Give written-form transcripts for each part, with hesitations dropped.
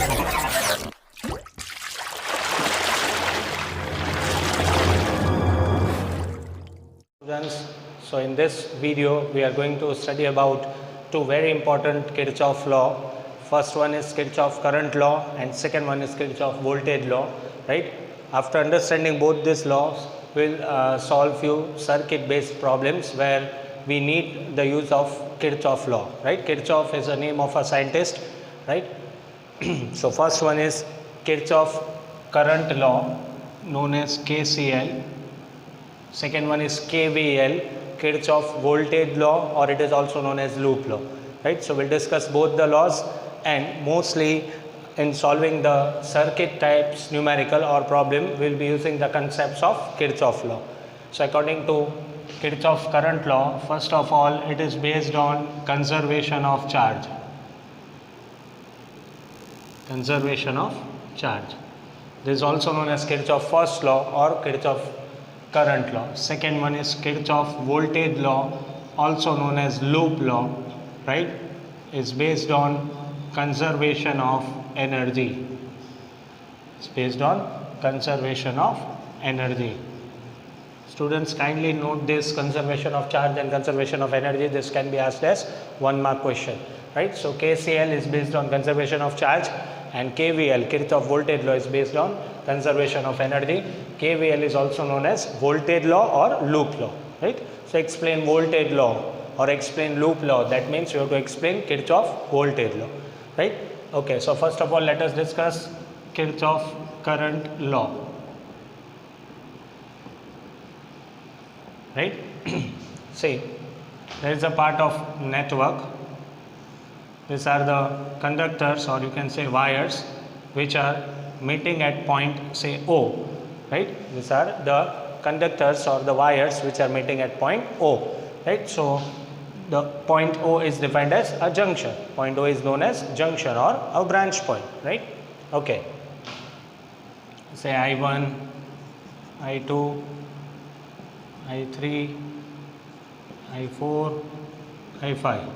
Students, so in this video we are going to study about two very important Kirchhoff law. First one is Kirchhoff current law and second one is Kirchhoff voltage law, right? After understanding both these laws, we'll solve few circuit based problems where we need the use of Kirchhoff law, right? Kirchhoff is the name of a scientist, right? So first one is Kirchhoff current law, known as KCL. Second one is KVL, Kirchhoff voltage law, or it is also known as loop law, right? So we'll discuss both the laws, and mostly in solving the circuit types numerical or problem, we'll be using the concepts of Kirchhoff law. So according to Kirchhoff current law, first of all, it is based on conservation of charge. Conservation of charge. This is also known as Kirchhoff first law or Kirchhoff current law. Second one is Kirchhoff voltage law, also known as loop law, right? It's based on conservation of energy. It's based on conservation of energy. Students, kindly note this: conservation of charge and conservation of energy. This can be asked as 1 mark question, right? So KCL is based on conservation of charge, and KVL, Kirchhoff voltage law, is based on conservation of energy. KVL is also known as voltage law or loop law, right? So explain voltage law or explain loop law. That means you have to explain Kirchhoff voltage law, right? Okay, so first of all, let us discuss Kirchhoff current law, right? See, there is a part of network. These are the conductors, or you can say wires, which are meeting at point, say, O, right? These are the conductors or the wires which are meeting at point O, right? So the point O is defined as a junction. Point O is known as junction or a branch point, right? Okay. Say I1, I2, I3, I4, I5.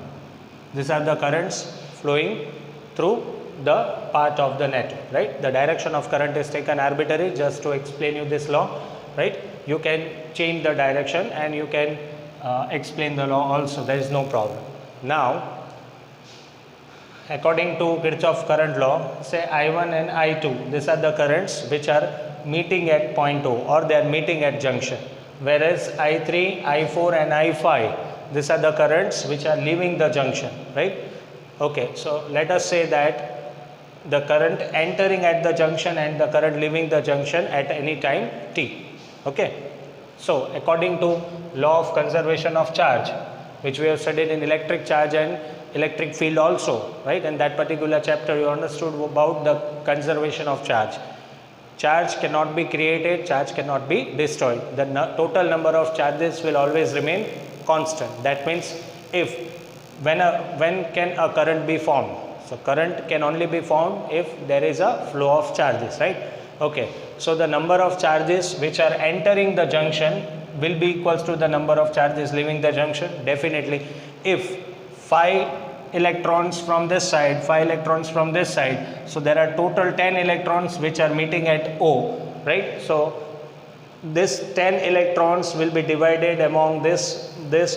These are the currents flowing through the path of the network, right? The direction of current is taken arbitrary just to explain you this law, right? You can change the direction and you can explain the law also, there is no problem. Now, according to Kirchhoff current law, say I1 and I2, these are the currents which are meeting at point O, or they are meeting at junction. Whereas I3, I4 and I5, these are the currents which are leaving the junction, right? Okay, so let us say that the current entering at the junction and the current leaving the junction at any time t. Okay, so according to law of conservation of charge, which we have studied in electric charge and electric field also, right? In that particular chapter you understood about the conservation of charge. Charge cannot be created, charge cannot be destroyed. The total number of charges will always remain constant. That means when can a current be formed? So current can only be formed if there is a flow of charges, right? Okay, so the number of charges which are entering the junction will be equals to the number of charges leaving the junction. Definitely, if 5 electrons from this side, 5 electrons from this side, so there are total 10 electrons which are meeting at O, right? So this 10 electrons will be divided among this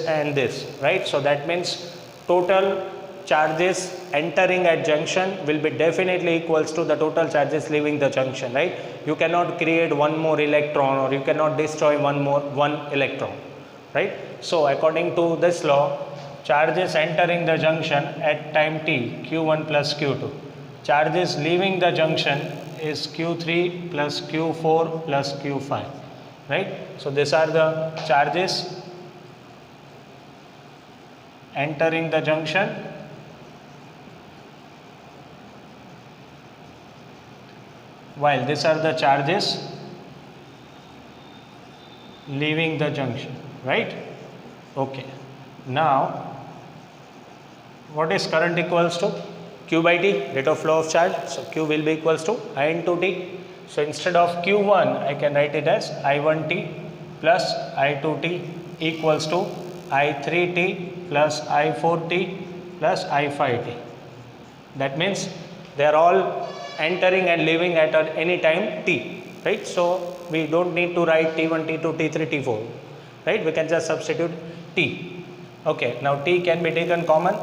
and this, right? So that means total charges entering at junction will be definitely equals to the total charges leaving the junction, right? You cannot create one more electron, or you cannot destroy one electron, right? So according to this law, charges entering the junction at time t, q1 plus q2. Charges leaving the junction is q3 plus q4 plus q5, right? So these are the charges entering the junction while these are the charges leaving the junction, right? Okay. Now, what is current equals to? Q by T, rate of flow of charge. So Q will be equals to I into T. So instead of Q1, I can write it as I1T plus I2T equals to I3T plus I4T plus I5T. That means they are all entering and leaving at any time t, right? So we don't need to write T1, T2, T3, T4, right? We can just substitute t. Okay, now t can be taken common,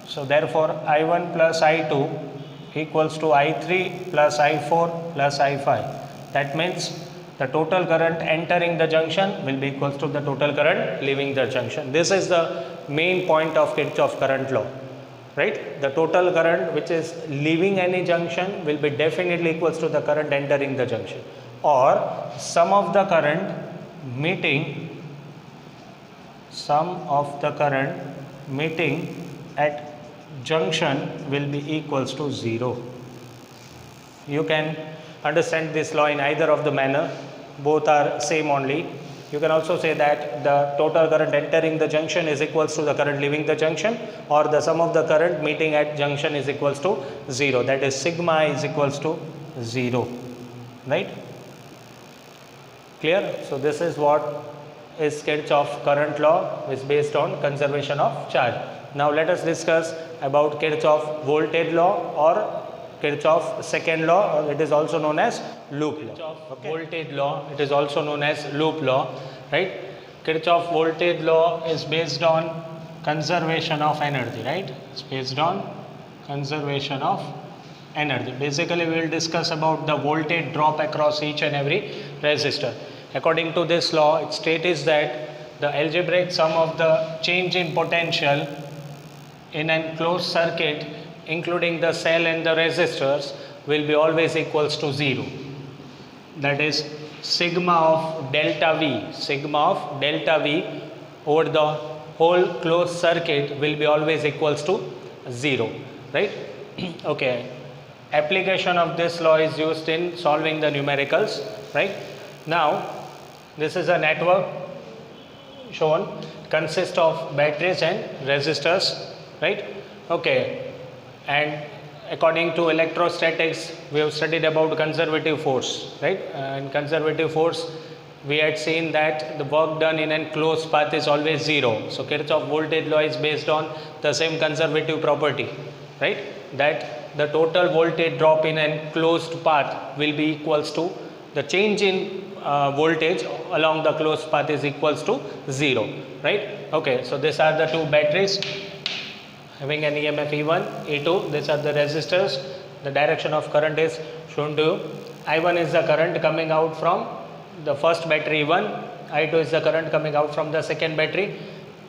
so therefore I1 plus I2 equals to I3 plus I4 plus I5. That means the total current entering the junction will be equals to the total current leaving the junction. This is the main point of Kirchhoff current law, right? The total current which is leaving any junction will be definitely equals to the current entering the junction, or sum of the current meeting at junction will be equals to 0. You can understand this law in either of the manner, both are same only. You can also say that the total current entering the junction is equals to the current leaving the junction, or the sum of the current meeting at junction is equals to 0, that is sigma is equals to 0, right? Clear? So this is what is Kirchhoff current law, is based on conservation of charge. Now let us discuss about Kirchhoff voltage law or Kirchhoff second law, or it is also known as loop law. Okay. Voltage law, it is also known as loop law, right? Kirchhoff voltage law is based on conservation of energy, right? It's based on conservation of energy. Basically, we will discuss about the voltage drop across each and every resistor. According to this law, it states that the algebraic sum of the change in potential in an closed circuit, including the cell and the resistors, will be always equals to 0. That is sigma of delta V over the whole closed circuit will be always equals to 0, right? Okay. Application of this law is used in solving the numericals, right? Now, this is a network shown, consists of batteries and resistors, right? Okay. And according to electrostatics, we have studied about conservative force, right? And conservative force, we had seen that the work done in an closed path is always 0. So Kirchhoff voltage law is based on the same conservative property, right? That the total voltage drop in an closed path will be equals to the change in voltage along the closed path is equals to 0, right? Okay, so these are the two batteries having an EMF E1, E2. These are the resistors. The direction of current is shown to you. I1 is the current coming out from the first battery E1. I2 is the current coming out from the second battery.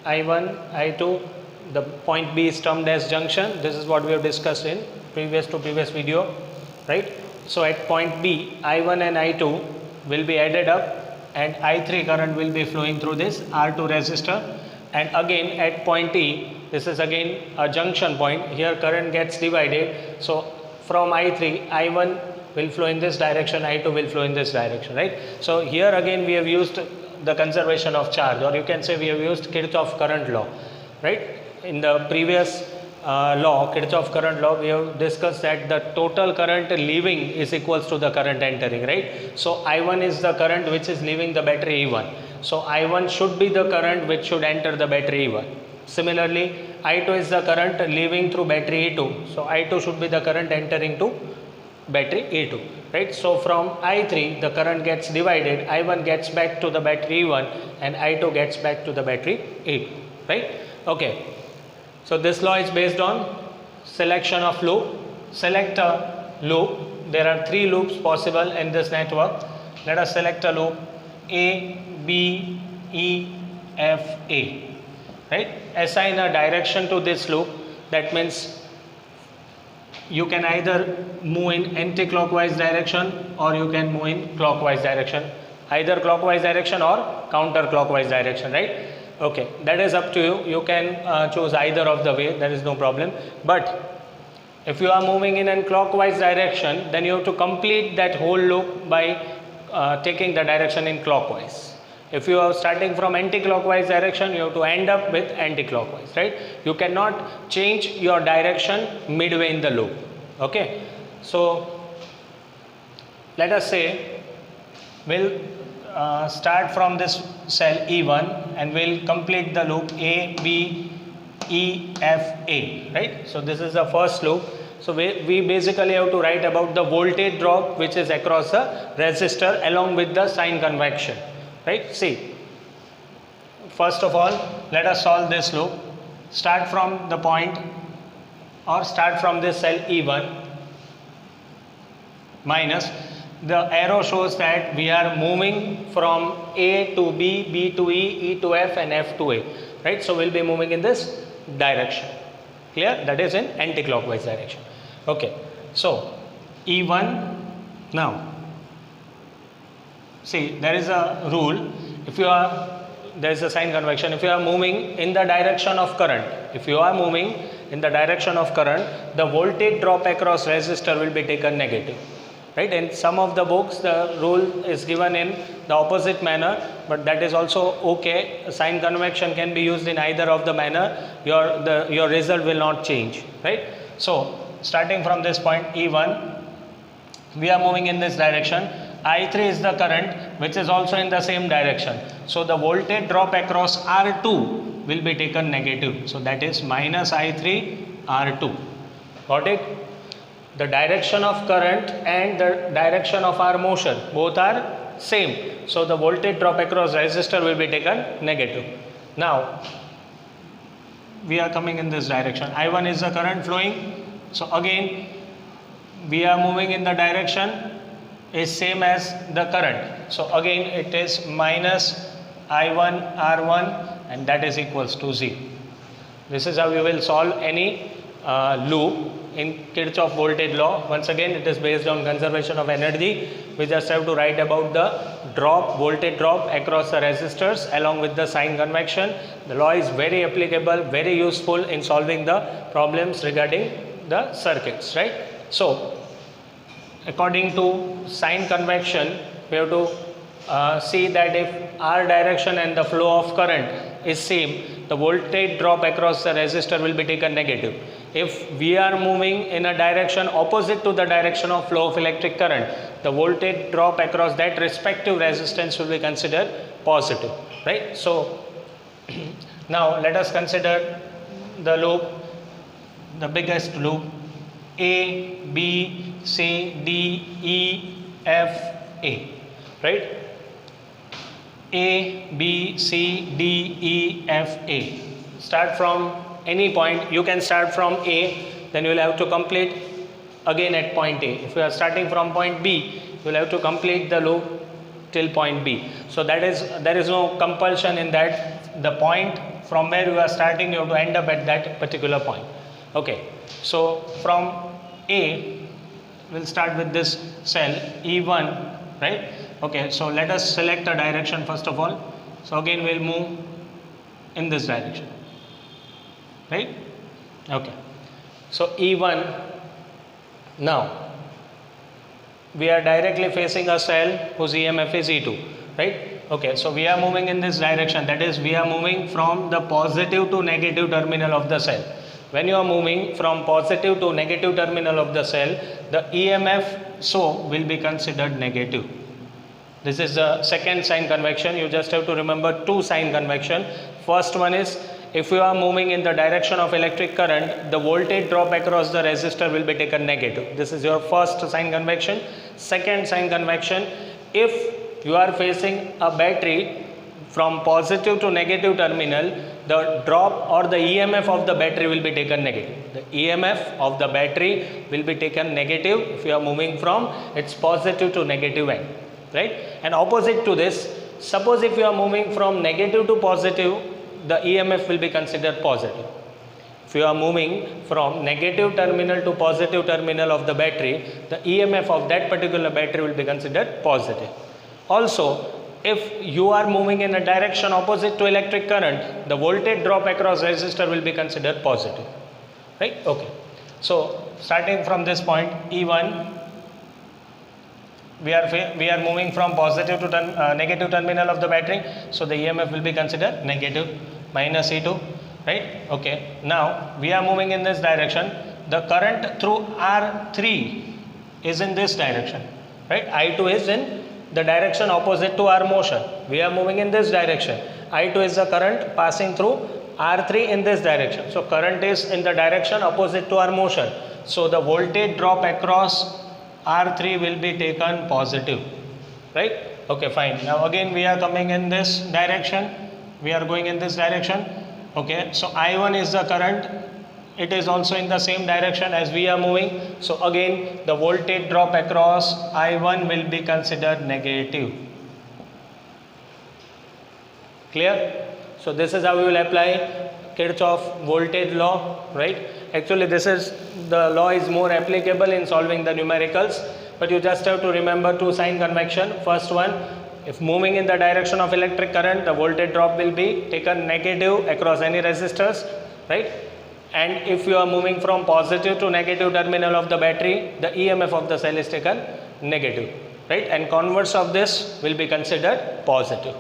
I1, I2, the point B is termed as junction. This is what we have discussed in previous video, right? So at point B, I1 and I2 will be added up and I3 current will be flowing through this R2 resistor. And again at point E, this is again a junction point. Here current gets divided. So from I3, I1 will flow in this direction, I2 will flow in this direction, right? So here again we have used the conservation of charge, or you can say we have used Kirchhoff current law, right? In the previous Kirchhoff current law, we have discussed that the total current leaving is equals to the current entering, right? So I1 is the current which is leaving the battery E1. So I1 should be the current which should enter the battery E1. Similarly, I2 is the current leaving through battery E2. So I2 should be the current entering to battery E2, right? So from I3, the current gets divided, I1 gets back to the battery E1 and I2 gets back to the battery E2, right? Okay. So this law is based on selection of loop. Select a loop. There are 3 loops possible in this network. Let us select a loop A, B, E, F, A, right? Assign a direction to this loop. That means you can either move in anti-clockwise direction or you can move in clockwise direction. Either clockwise direction or counter-clockwise direction, right? Okay, that is up to you. You can choose either of the way, there is no problem. But if you are moving in a clockwise direction, then you have to complete that whole loop by taking the direction in clockwise. If you are starting from anti-clockwise direction, you have to end up with anti-clockwise, right? You cannot change your direction midway in the loop. Okay, so let us say we'll start from this cell E1 and we'll complete the loop A, B, E, F, A, right? So this is the first loop. So we basically have to write about the voltage drop which is across the resistor along with the sign convection, right? See, first of all, let us solve this loop. Start from the point, or start from this cell E1 minus, the arrow shows that we are moving from A to B, B to E, E to F and F to A, right? So we'll be moving in this direction, clear? That is in anti-clockwise direction. Okay, so E1, now see, there is a rule. If you are, there is a sign convection, if you are moving in the direction of current, if you are moving in the direction of current, the voltage drop across resistor will be taken negative, right? In some of the books the rule is given in the opposite manner, but that is also okay. Sign convection can be used in either of the manner, your result will not change, right? So starting from this point E1, we are moving in this direction. I3 is the current which is also in the same direction. So the voltage drop across R2 will be taken negative. So that is minus I3 R2. Got it? The direction of current and the direction of our motion both are same. So the voltage drop across resistor will be taken negative. Now we are coming in this direction. I1 is the current flowing. So again we are moving in the direction is same as the current. So again it is minus I1 R1 and that is equals to 0. This is how you will solve any loop in Kirchhoff voltage law. Once again it is based on conservation of energy. We just have to write about the drop, voltage drop across the resistors along with the sign convection. The law is very applicable, very useful in solving the problems regarding the circuits, right? So according to sign convection, we have to see that if our direction and the flow of current is same, the voltage drop across the resistor will be taken negative. If we are moving in a direction opposite to the direction of flow of electric current, the voltage drop across that respective resistance will be considered positive, right? So now let us consider the loop, the biggest loop, A, B, C, D, E, F, A, right? A, B, C, D, E, F, A. Start from any point. You can start from A, then you will have to complete again at point A. If you are starting from point B, you will have to complete the loop till point B. So that is, there is no compulsion in that. The point from where you are starting, you have to end up at that particular point. Okay, so from A, we'll start with this cell E1, right? Okay, so let us select a direction first of all. So again we'll move in this direction, right? Okay, so E1, now we are directly facing a cell whose EMF is E2, right? Okay, so we are moving in this direction, that is we are moving from the positive to negative terminal of the cell. When you are moving from positive to negative terminal of the cell, the EMF so will be considered negative. This is the second sign convection. You just have to remember two sign convection. First one is, if you are moving in the direction of electric current, the voltage drop across the resistor will be taken negative. This is your first sign convection. Second sign convection, if you are facing a battery from positive to negative terminal, the drop or the EMF of the battery will be taken negative. The EMF of the battery will be taken negative if you are moving from its positive to negative end, right? And opposite to this, suppose if you are moving from negative to positive, the EMF will be considered positive. If you are moving from negative terminal to positive terminal of the battery, the EMF of that particular battery will be considered positive. Also, if you are moving in a direction opposite to electric current, the voltage drop across resistor will be considered positive, right? Okay, so starting from this point E1, we are moving from positive to negative terminal of the battery, so the EMF will be considered negative, minus E2, right? Okay, now we are moving in this direction. The current through R3 is in this direction, right? I2 is in the direction opposite to our motion. We are moving in this direction. I2 is the current passing through R3 in this direction. So current is in the direction opposite to our motion. So the voltage drop across R3 will be taken positive, right? Okay, fine. Now again we are coming in this direction. We are going in this direction. Okay, so I1 is the current. It is also in the same direction as we are moving. So again the voltage drop across I1 will be considered negative. Clear? So this is how we will apply Kirchhoff voltage law, right? Actually this is, the law is more applicable in solving the numericals, but you just have to remember two sign convection. First one, if moving in the direction of electric current, the voltage drop will be taken negative across any resistors, right? And if you are moving from positive to negative terminal of the battery, the EMF of the cell is taken negative, right? And converse of this will be considered positive.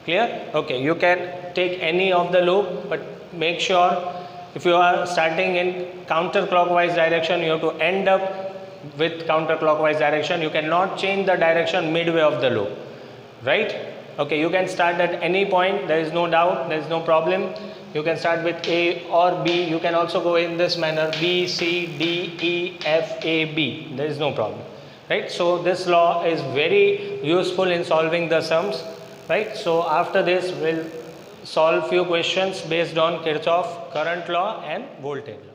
Clear? Okay, you can take any of the loop, but make sure if you are starting in counterclockwise direction, you have to end up with counterclockwise direction. You cannot change the direction midway of the loop, right? Okay, you can start at any point, there is no doubt, there is no problem. You can start with A or B. You can also go in this manner, B, C, D, E, F, A, B. There is no problem, right? So this law is very useful in solving the sums, right? So after this we'll solve few questions based on Kirchhoff current law and voltage law.